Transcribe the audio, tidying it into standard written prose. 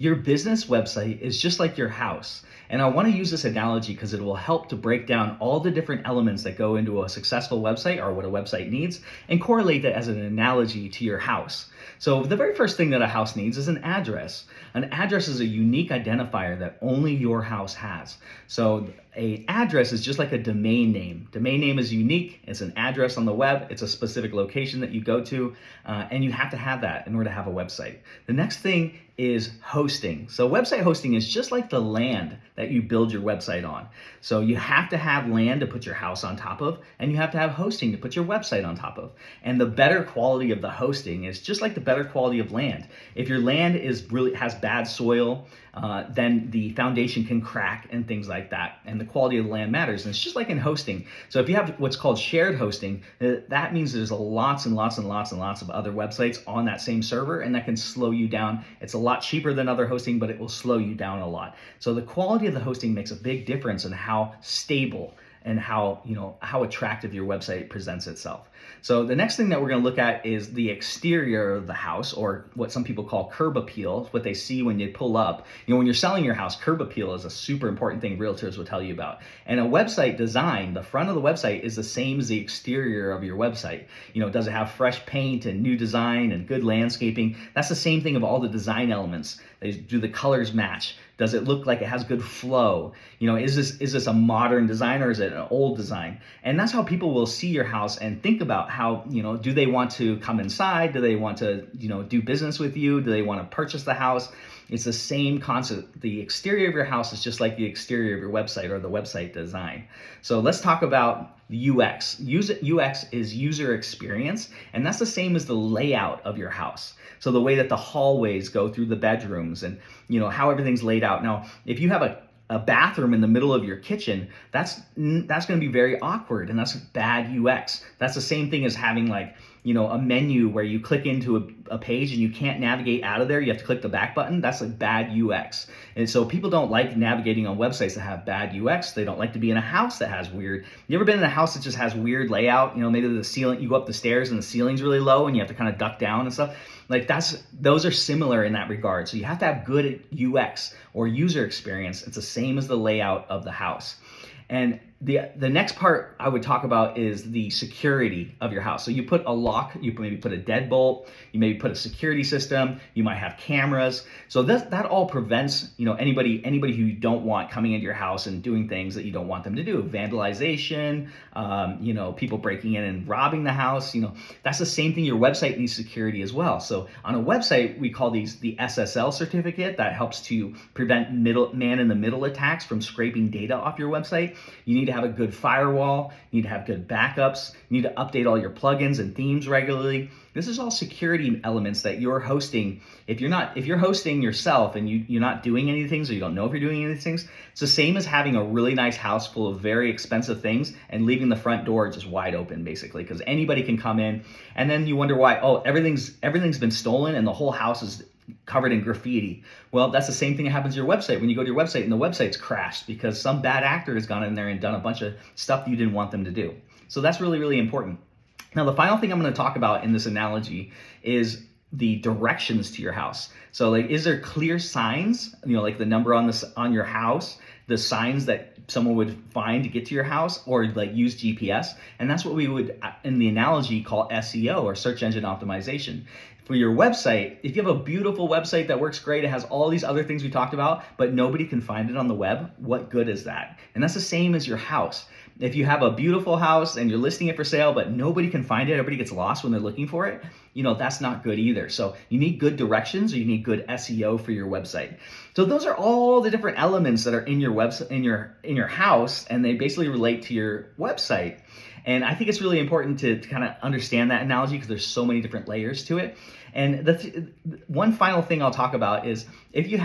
Your business website is just like your house. And I want to use this analogy because it will help to break down all the different elements that go into a successful website or what a website needs and correlate that as an analogy to your house. So the very first thing that a house needs is an address. An address is a unique identifier that only your house has. So a address is just like a domain name. Domain name is unique. It's an address on the web. It's a specific location that you go to, and you have to have that in order to have a website. The next thing is hosting. So website hosting is just like the land that you build your website on. So you have to have land to put your house on top of, and you have to have hosting to put your website on top of. And the better quality of the hosting is just like the better quality of land. If your land has bad soil, then the foundation can crack and things like that. And the quality of the land matters. And it's just like in hosting. So if you have what's called shared hosting, that means there's lots and lots and lots and lots of other websites on that same server, and that can slow you down. It's a lot cheaper than other hosting, but it will slow you down a lot. So the quality of the hosting makes a big difference in how stable and how attractive your website presents itself. So the next thing that we're going to look at is the exterior of the house, or what some people call curb appeal, what they see when you pull up. When you're selling your house, curb appeal is a super important thing realtors will tell you about. And a website design, the front of the website is the same as the exterior of your website. Does it have fresh paint and new design and good landscaping? That's the same thing of all the design elements. Do the colors match? Does it look like it has good flow? Is this a modern design or is it an old design? And that's how people will see your house and think about how, do they want to come inside? Do they want to, do business with you? Do they want to purchase the house? It's the same concept. The exterior of your house is just like the exterior of your website or the website design. So let's talk about UX. UX is user experience, and that's the same as the layout of your house. So the way that the hallways go through the bedrooms and how everything's laid out. Now, if you have a bathroom in the middle of your kitchen, that's going to be very awkward, and that's bad UX. That's the same thing as having a menu where you click into a page and you can't navigate out of there. You have to click the back button. That's like bad UX. And so people don't like navigating on websites that have bad UX. They don't like to be in a house that has weird. You ever been in a house that just has weird layout? Maybe the ceiling, you go up the stairs and the ceiling's really low and you have to kind of duck down and stuff. Those are similar in that regard. So you have to have good UX or user experience. It's the same as the layout of the house. And the next part I would talk about is the security of your house. So you put a lock, you maybe put a deadbolt, you maybe put a security system, you might have cameras. So that all prevents anybody who you don't want coming into your house and doing things that you don't want them to do. Vandalization, people breaking in and robbing the house. That's the same thing. Your website needs security as well. So on a website, we call these the SSL certificate that helps to prevent man-in-the-middle attacks from scraping data off your website. You need to have a good firewall, you need to have good backups, you need to update all your plugins and themes regularly. This is all security elements that you're hosting. If you're hosting yourself and you're not doing any things, or you don't know if you're doing any of these things, it's the same as having a really nice house full of very expensive things and leaving the front door just wide open, basically, because anybody can come in, and then you wonder why, everything's been stolen and the whole house is covered in graffiti. Well, that's the same thing that happens to your website. When you go to your website and the website's crashed because some bad actor has gone in there and done a bunch of stuff you didn't want them to do. So that's really, really important. Now, the final thing I'm going to talk about in this analogy is the directions to your house. So is there clear signs, like the number on your house, the signs that someone would find to get to your house, or use GPS? And that's what we would, in the analogy, call SEO, or search engine optimization. For your website, if you have a beautiful website that works great, it has all these other things we talked about, but nobody can find it on the web, what good is that? And that's the same as your house. If you have a beautiful house and you're listing it for sale, but nobody can find it, everybody gets lost when they're looking for it, that's not good either. So you need good directions, or you need good SEO for your website. So those are all the different elements that are in your website, in your house, and they basically relate to your website. And I think it's really important to kind of understand that analogy because there's so many different layers to it. And one final thing I'll talk about is if you